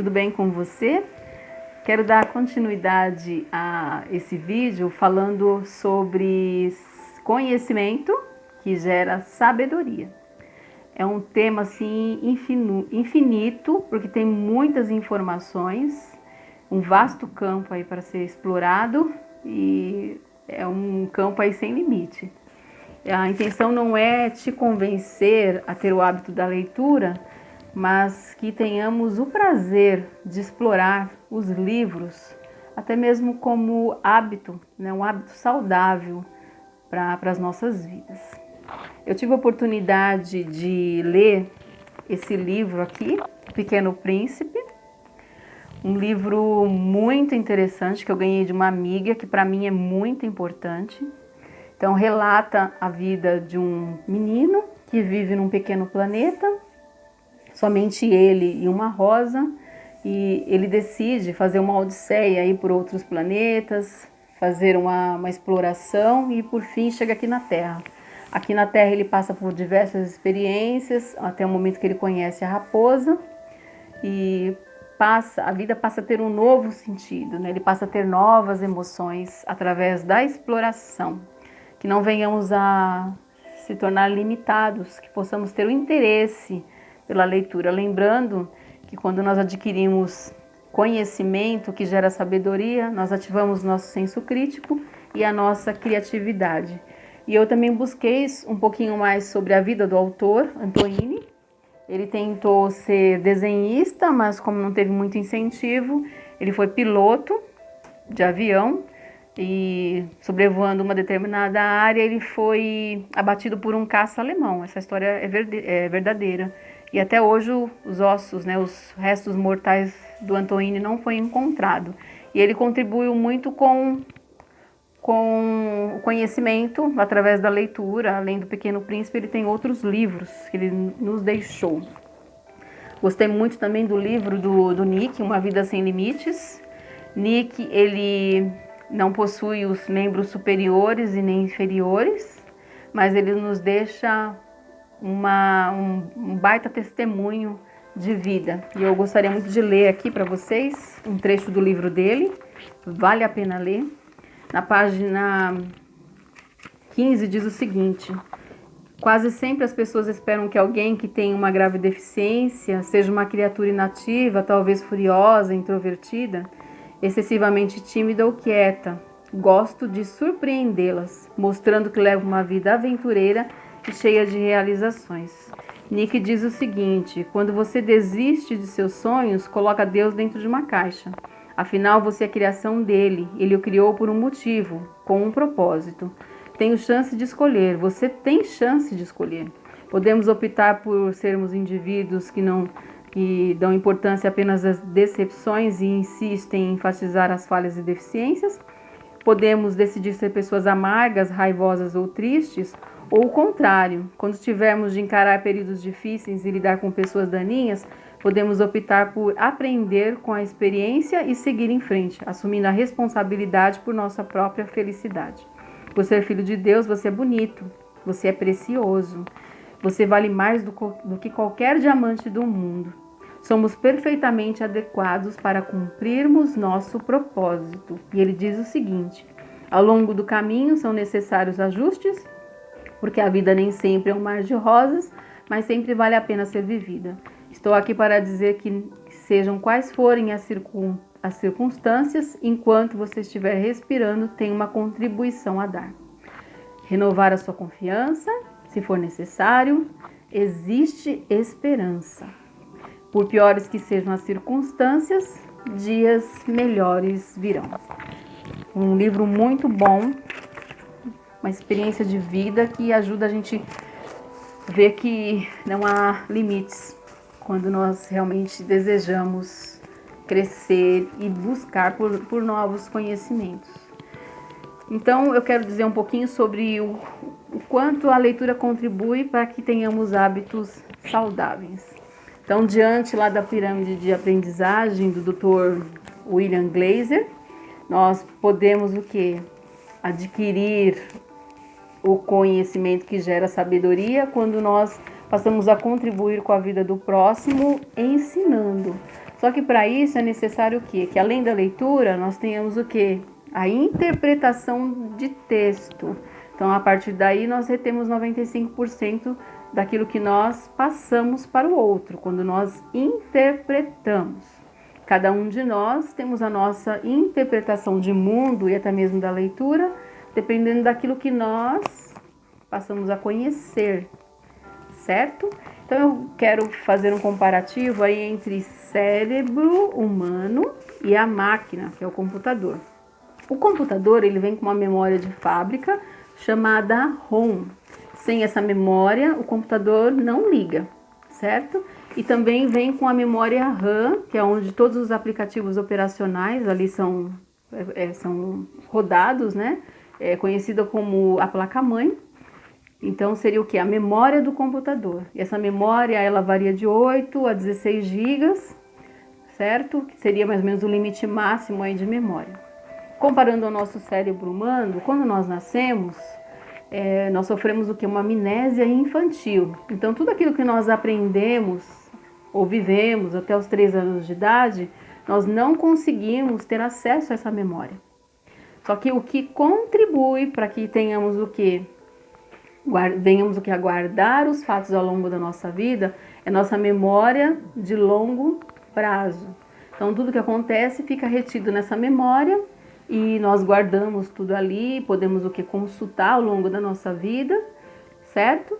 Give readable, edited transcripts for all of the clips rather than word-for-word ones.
tudo bem com você? Quero dar continuidade a esse vídeo falando sobre conhecimento que gera sabedoria. É um tema assim infinito, porque tem muitas informações, um vasto campo aí para ser explorado e é um campo aí sem limite. A intenção não é te convencer a ter o hábito da leitura, mas que tenhamos o prazer de explorar os livros, até mesmo como hábito, né, um hábito saudável para as nossas vidas. Eu tive a oportunidade de ler esse livro aqui, O Pequeno Príncipe, um livro muito interessante que eu ganhei de uma amiga, que para mim é muito importante. Então relata a vida de um menino que vive num pequeno planeta, somente ele e uma rosa, e ele decide fazer uma odisseia aí por outros planetas, fazer uma exploração e por fim chega aqui na Terra. Aqui na Terra ele passa por diversas experiências, até o momento que ele conhece a raposa e a vida passa a ter um novo sentido, né? Ele passa a ter novas emoções através da exploração. Que não venhamos a se tornar limitados, que possamos ter o interesse pela leitura. Lembrando que quando nós adquirimos conhecimento que gera sabedoria, nós ativamos nosso senso crítico e a nossa criatividade. E eu também busquei um pouquinho mais sobre a vida do autor, Antoine. Ele tentou ser desenhista, mas como não teve muito incentivo, ele foi piloto de avião e sobrevoando uma determinada área, ele foi abatido por um caça alemão. Essa história é verdadeira. E até hoje os ossos, né, os restos mortais do Antoine não foi encontrado. E ele contribuiu muito com o conhecimento através da leitura. Além do Pequeno Príncipe, ele tem outros livros que ele nos deixou. Gostei muito também do livro do Nick, Uma Vida Sem Limites. Nick, ele não possui os membros superiores e nem inferiores, mas ele nos deixa um baita testemunho de vida. E eu gostaria muito de ler aqui para vocês um trecho do livro dele, vale a pena ler. Na página 15 diz o seguinte: quase sempre as pessoas esperam que alguém que tem uma grave deficiência seja uma criatura inativa, talvez furiosa, introvertida, excessivamente tímida ou quieta. Gosto de surpreendê-las, mostrando que leva uma vida aventureira e cheia de realizações. Nick diz o seguinte: quando você desiste de seus sonhos, coloca Deus dentro de uma caixa. Afinal, você é a criação dele. Ele o criou por um motivo, com um propósito. Tenho chance de escolher. Você tem chance de escolher. Podemos optar por sermos indivíduos que dão importância apenas às decepções e insistem em enfatizar as falhas e deficiências. Podemos decidir ser pessoas amargas, raivosas ou tristes, ou o contrário. Quando tivermos de encarar períodos difíceis e lidar com pessoas daninhas, podemos optar por aprender com a experiência e seguir em frente, assumindo a responsabilidade por nossa própria felicidade. Por ser filho de Deus, você é bonito, você é precioso, você vale mais do que qualquer diamante do mundo. Somos perfeitamente adequados para cumprirmos nosso propósito. E ele diz o seguinte: ao longo do caminho são necessários ajustes, porque a vida nem sempre é um mar de rosas, mas sempre vale a pena ser vivida. Estou aqui para dizer que sejam quais forem as circunstâncias, enquanto você estiver respirando, tem uma contribuição a dar. Renovar a sua confiança, se for necessário, existe esperança. Por piores que sejam as circunstâncias, dias melhores virão. Um livro muito bom, uma experiência de vida que ajuda a gente a ver que não há limites quando nós realmente desejamos crescer e buscar por novos conhecimentos. Então, eu quero dizer um pouquinho sobre o quanto a leitura contribui para que tenhamos hábitos saudáveis. Então, diante lá da pirâmide de aprendizagem do Dr. William Glasser, nós podemos o quê? Adquirir o conhecimento que gera sabedoria quando nós passamos a contribuir com a vida do próximo, ensinando. Só que para isso é necessário o quê? Que além da leitura, nós tenhamos o quê? A interpretação de texto. Então, a partir daí, nós retemos 95% daquilo que nós passamos para o outro, quando nós interpretamos. Cada um de nós temos a nossa interpretação de mundo e até mesmo da leitura, dependendo daquilo que nós passamos a conhecer, certo? Então eu quero fazer um comparativo aí entre cérebro humano e a máquina, que é o computador. O computador, ele vem com uma memória de fábrica chamada ROM. Sem essa memória, o computador não liga, certo? E também vem com a memória RAM, que é onde todos os aplicativos operacionais ali são rodados, né? É conhecida como a placa-mãe. Então, seria o que? A memória do computador. E essa memória, ela varia de 8 a 16 gigas, certo? Que seria mais ou menos o limite máximo aí de memória. Comparando ao nosso cérebro humano, quando nós nascemos, nós sofremos o que? Uma amnésia infantil. Então, tudo aquilo que nós aprendemos ou vivemos até os 3 anos de idade, nós não conseguimos ter acesso a essa memória. Só que o que contribui para que tenhamos o que? Venhamos o que? A guardar os fatos ao longo da nossa vida, é nossa memória de longo prazo. Então, tudo que acontece fica retido nessa memória e nós guardamos tudo ali, podemos o que? Consultar ao longo da nossa vida, certo?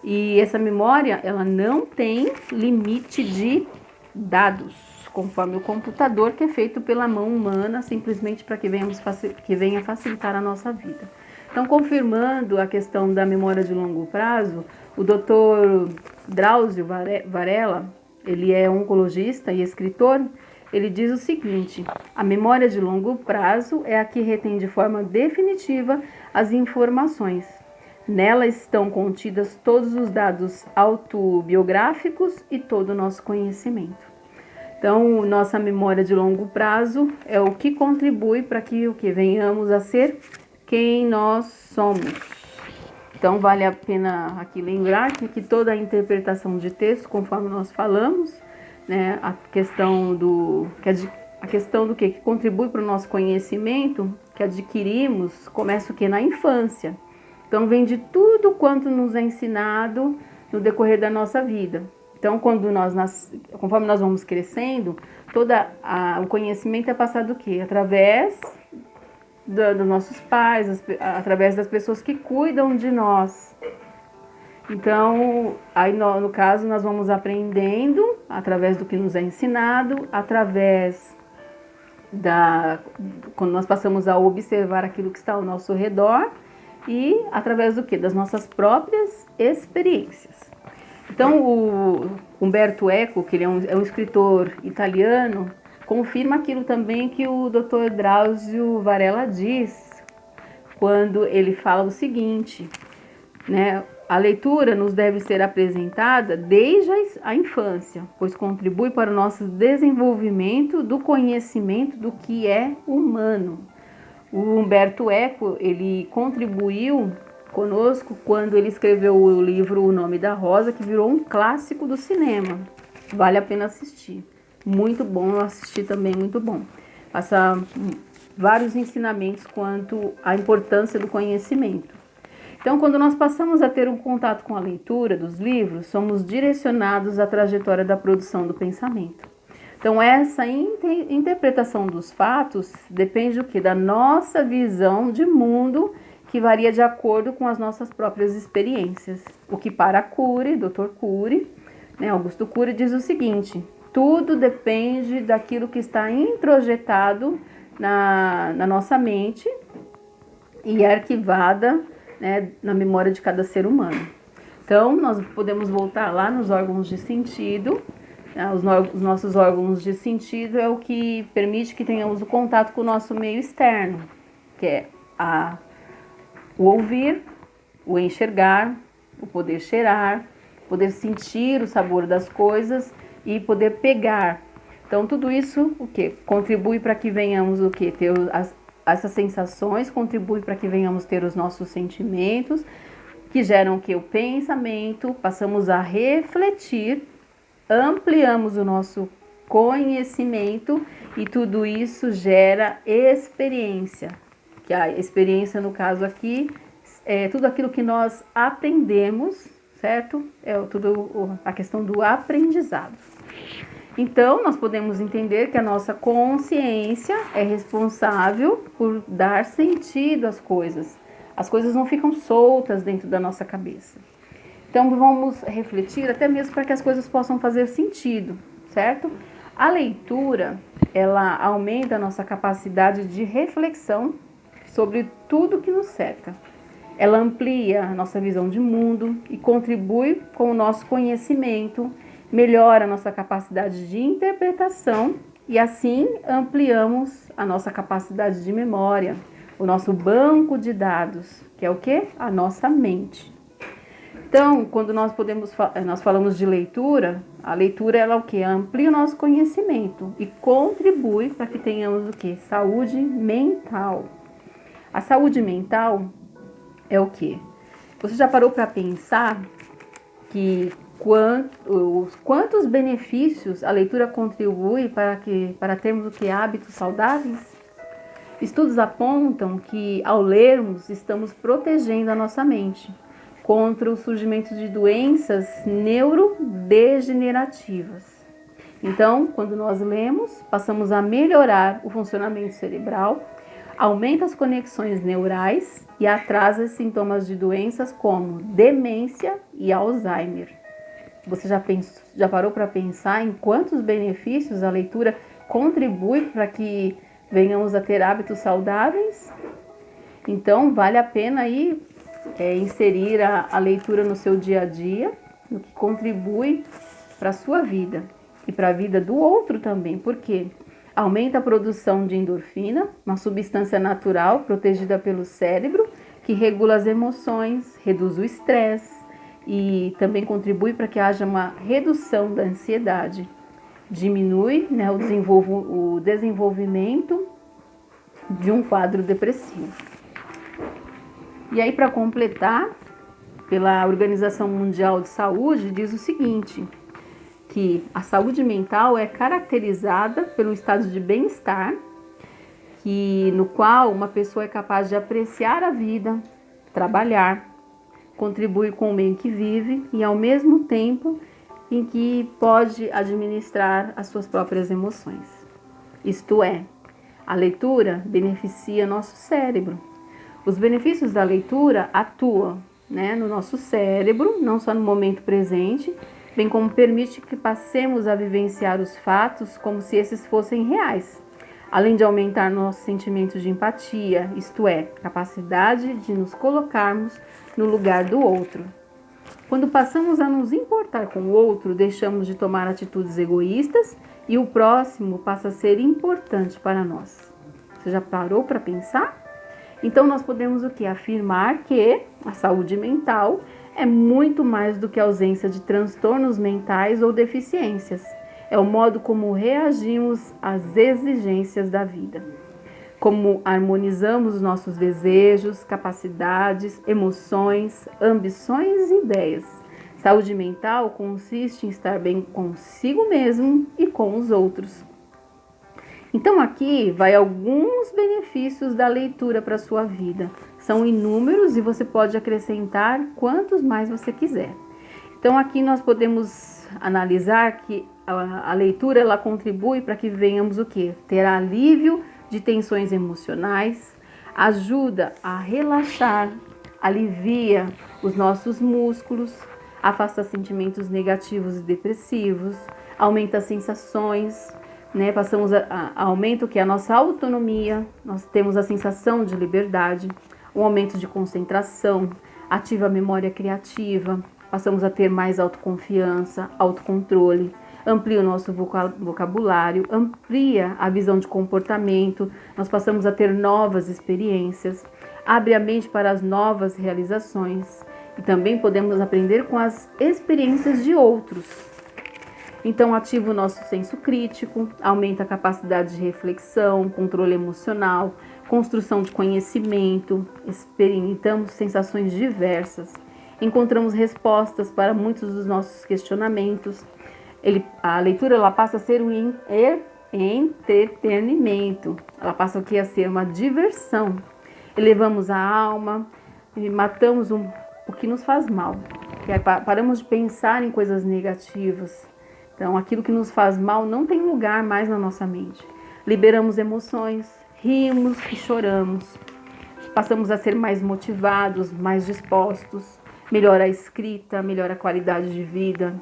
E essa memória, ela não tem limite de dados, conforme o computador, que é feito pela mão humana, simplesmente para que venha facilitar a nossa vida. Então, confirmando a questão da memória de longo prazo, o Dr. Drauzio Varela, ele é oncologista e escritor, ele diz o seguinte: a memória de longo prazo é a que retém de forma definitiva as informações. Nela estão contidas todos os dados autobiográficos e todo o nosso conhecimento. Então, nossa memória de longo prazo é o que contribui para que venhamos a ser quem nós somos. Então, vale a pena aqui lembrar que toda a interpretação de texto, conforme nós falamos, né, a questão do que contribui para o nosso conhecimento, que adquirimos, começa o que? Na infância. Então, vem de tudo quanto nos é ensinado no decorrer da nossa vida. Então, conforme nós vamos crescendo, o conhecimento é passado o quê? Através dos nossos pais, através das pessoas que cuidam de nós. Então, aí no caso, nós vamos aprendendo através do que nos é ensinado, quando nós passamos a observar aquilo que está ao nosso redor e através do quê? Das nossas próprias experiências. Então, o Umberto Eco, que ele é um escritor italiano, confirma aquilo também que o Dr. Drauzio Varela diz, quando ele fala o seguinte, né? A leitura nos deve ser apresentada desde a infância, pois contribui para o nosso desenvolvimento do conhecimento do que é humano. O Umberto Eco, ele contribuiu conosco quando ele escreveu o livro O Nome da Rosa, que virou um clássico do cinema. Vale a pena assistir. Muito bom, eu assisti também, muito bom. Passa vários ensinamentos quanto à importância do conhecimento. Então, quando nós passamos a ter um contato com a leitura dos livros, somos direcionados à trajetória da produção do pensamento. Então, essa interpretação dos fatos depende do quê? Da nossa visão de mundo, que varia de acordo com as nossas próprias experiências. O que para Cury, Dr. Cury, né, Augusto Cury, diz o seguinte: tudo depende daquilo que está introjetado na nossa mente e é arquivada, né, na memória de cada ser humano. Então, nós podemos voltar lá nos órgãos de sentido. Os nossos órgãos de sentido é o que permite que tenhamos o contato com o nosso meio externo, que é o ouvir, o enxergar, o poder cheirar, poder sentir o sabor das coisas e poder pegar. Então, tudo isso o que contribui para que venhamos o que ter essas sensações, contribui para que venhamos ter os nossos sentimentos, que geram o que? O pensamento, passamos a refletir, ampliamos o nosso conhecimento, e tudo isso gera experiência, que a experiência, no caso aqui, é tudo aquilo que nós aprendemos, certo? É tudo a questão do aprendizado. Então, nós podemos entender que a nossa consciência é responsável por dar sentido às coisas. As coisas não ficam soltas dentro da nossa cabeça. Então, vamos refletir até mesmo para que as coisas possam fazer sentido, certo? A leitura, ela aumenta a nossa capacidade de reflexão sobre tudo que nos cerca. Ela amplia a nossa visão de mundo e contribui com o nosso conhecimento, melhora a nossa capacidade de interpretação e assim ampliamos a nossa capacidade de memória, o nosso banco de dados, que é o quê? A nossa mente. Então, quando nós falamos de leitura, a leitura ela é o quê? Amplia o nosso conhecimento e contribui para que tenhamos o quê? Saúde mental. A saúde mental é o quê? Você já parou para pensar que quantos benefícios a leitura contribui para termos o que? Hábitos saudáveis? Estudos apontam que ao lermos estamos protegendo a nossa mente contra o surgimento de doenças neurodegenerativas. Então, quando nós lemos, passamos a melhorar o funcionamento cerebral, aumenta as conexões neurais e atrasa sintomas de doenças como demência e Alzheimer. Você já parou para pensar em quantos benefícios a leitura contribui para que venhamos a ter hábitos saudáveis? Então, vale a pena aí inserir a leitura no seu dia a dia, no que contribui para a sua vida e para a vida do outro também, porque aumenta a produção de endorfina, uma substância natural protegida pelo cérebro, que regula as emoções, reduz o estresse e também contribui para que haja uma redução da ansiedade. Diminui, né, o desenvolvimento de um quadro depressivo. E aí, para completar, pela Organização Mundial de Saúde, diz o seguinte, que a saúde mental é caracterizada pelo estado de bem-estar, no qual uma pessoa é capaz de apreciar a vida, trabalhar, contribuir com o meio que vive e, ao mesmo tempo, em que pode administrar as suas próprias emoções. Isto é, a leitura beneficia nosso cérebro. Os benefícios da leitura atuam, né, no nosso cérebro, não só no momento presente, bem como permite que passemos a vivenciar os fatos como se esses fossem reais, além de aumentar nossos sentimentos de empatia, isto é, capacidade de nos colocarmos no lugar do outro. Quando passamos a nos importar com o outro, deixamos de tomar atitudes egoístas e o próximo passa a ser importante para nós. Você já parou para pensar? Então, nós podemos o quê? Afirmar que a saúde mental é muito mais do que a ausência de transtornos mentais ou deficiências. É o modo como reagimos às exigências da vida. Como harmonizamos os nossos desejos, capacidades, emoções, ambições e ideias. Saúde mental consiste em estar bem consigo mesmo e com os outros. Então aqui vai alguns benefícios da leitura para a sua vida. São inúmeros e você pode acrescentar quantos mais você quiser. Então aqui nós podemos analisar que a leitura ela contribui para que venhamos o quê? Ter alívio de tensões emocionais, ajuda a relaxar, alivia os nossos músculos, afasta sentimentos negativos e depressivos, aumenta as sensações, né? Aumenta o que? A nossa autonomia, nós temos a sensação de liberdade, um aumento de concentração, ativa a memória criativa, passamos a ter mais autoconfiança, autocontrole, amplia o nosso vocabulário, amplia a visão de comportamento, nós passamos a ter novas experiências, abre a mente para as novas realizações e também podemos aprender com as experiências de outros. Então, ativa o nosso senso crítico, aumenta a capacidade de reflexão, controle emocional, construção de conhecimento, experimentamos sensações diversas, encontramos respostas para muitos dos nossos questionamentos, A leitura ela passa a ser um entretenimento. Ela passa a ser uma diversão. Elevamos a alma e matamos o que nos faz mal. E aí paramos de pensar em coisas negativas. Então, aquilo que nos faz mal não tem lugar mais na nossa mente. Liberamos emoções, rimos e choramos. Passamos a ser mais motivados, mais dispostos. Melhora a escrita, melhora a qualidade de vida.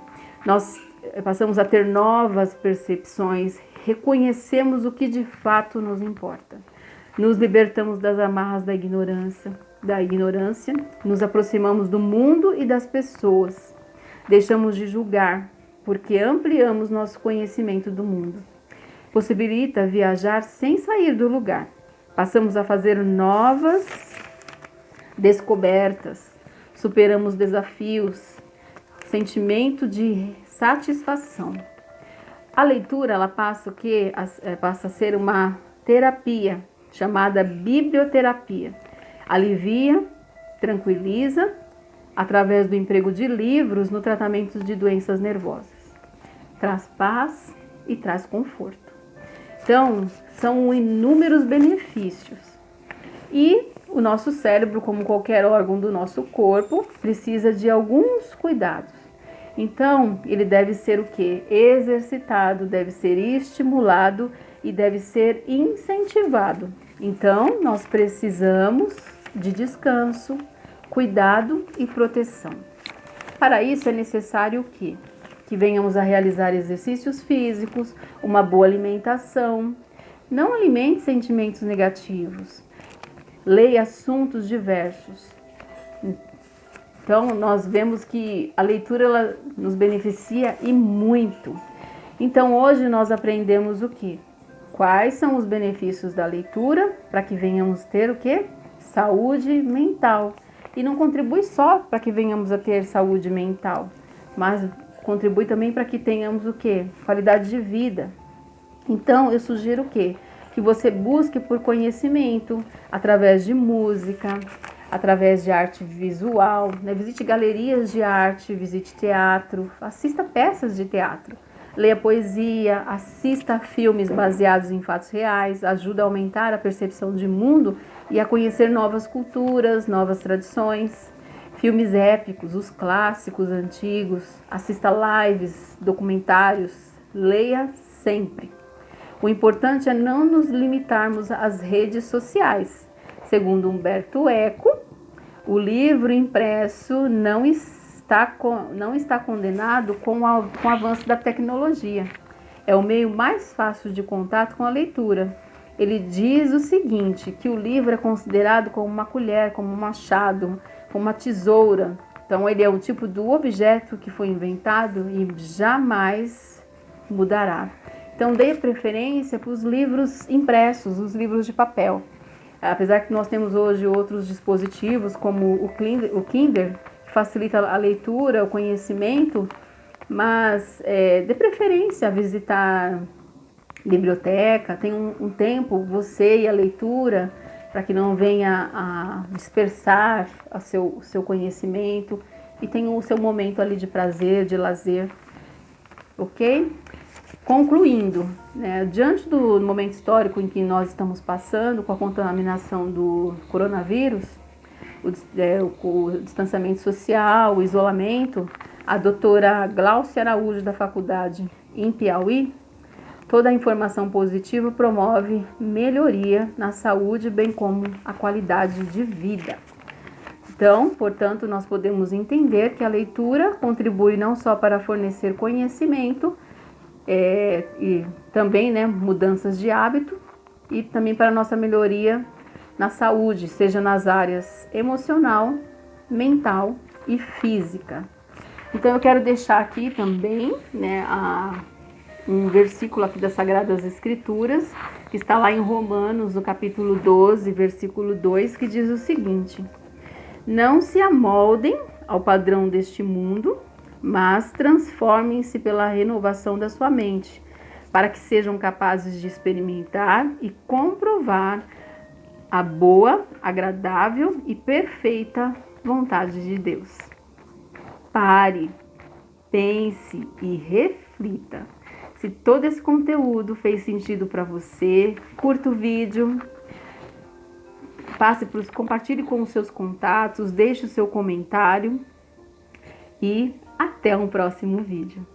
Nós passamos a ter novas percepções. Reconhecemos o que de fato nos importa. Nos libertamos das amarras da ignorância, nos aproximamos do mundo e das pessoas. Deixamos de julgar, porque ampliamos nosso conhecimento do mundo. Possibilita viajar sem sair do lugar. Passamos a fazer novas descobertas, superamos desafios, sentimento de satisfação. A leitura ela passa a ser uma terapia, chamada biblioterapia. Alivia, tranquiliza, através do emprego de livros no tratamento de doenças nervosas. Traz paz e traz conforto. Então, são inúmeros benefícios. E o nosso cérebro, como qualquer órgão do nosso corpo, precisa de alguns cuidados. Então, ele deve ser o quê? Exercitado, deve ser estimulado e deve ser incentivado. Então, nós precisamos de descanso, cuidado e proteção. Para isso é necessário o quê? Que venhamos a realizar exercícios físicos, uma boa alimentação. Não alimente sentimentos negativos. Leia assuntos diversos. Então, nós vemos que a leitura ela nos beneficia e muito. Então, hoje nós aprendemos o quê? Quais são os benefícios da leitura para que venhamos ter o quê? Saúde mental. E não contribui só para que venhamos a ter saúde mental, mas contribui também para que tenhamos o quê? Qualidade de vida. Então, eu sugiro o quê? Que você busque por conhecimento através de música, através de arte visual, né? Visite galerias de arte, visite teatro, assista peças de teatro. Leia poesia, assista a filmes baseados em fatos reais, ajuda a aumentar a percepção de mundo e a conhecer novas culturas, novas tradições. Filmes épicos, os clássicos antigos, assista lives, documentários, leia sempre. O importante é não nos limitarmos às redes sociais. Segundo Humberto Eco, o livro impresso não está condenado com o avanço da tecnologia. É o meio mais fácil de contato com a leitura. Ele diz o seguinte, que o livro é considerado como uma colher, como um machado, como uma tesoura. Então, ele é um tipo do objeto que foi inventado e jamais mudará. Então, dê preferência para os livros impressos, os livros de papel. Apesar que nós temos hoje outros dispositivos, como o Kindle, que facilita a leitura, o conhecimento, mas dê preferência a visitar biblioteca, tem um tempo, você e a leitura, para que não venha a dispersar o seu conhecimento e tenha o seu momento ali de prazer, de lazer, ok? Concluindo, né, diante do momento histórico em que nós estamos passando com a contaminação do coronavírus, o distanciamento social, o isolamento, a doutora Glaucia Araújo da faculdade em Piauí, toda a informação positiva promove melhoria na saúde, bem como a qualidade de vida. Então, portanto, nós podemos entender que a leitura contribui não só para fornecer conhecimento, e também mudanças de hábito e também para a nossa melhoria na saúde, seja nas áreas emocional, mental e física. Então eu quero deixar aqui também um versículo aqui das Sagradas Escrituras, que está lá em Romanos, no capítulo 12, versículo 2, que diz o seguinte: não se amoldem ao padrão deste mundo, mas transformem-se pela renovação da sua mente, para que sejam capazes de experimentar e comprovar a boa, agradável e perfeita vontade de Deus. Pare, pense e reflita. Se todo esse conteúdo fez sentido para você, curta o vídeo, compartilhe com os seus contatos, deixe o seu comentário e até um próximo vídeo.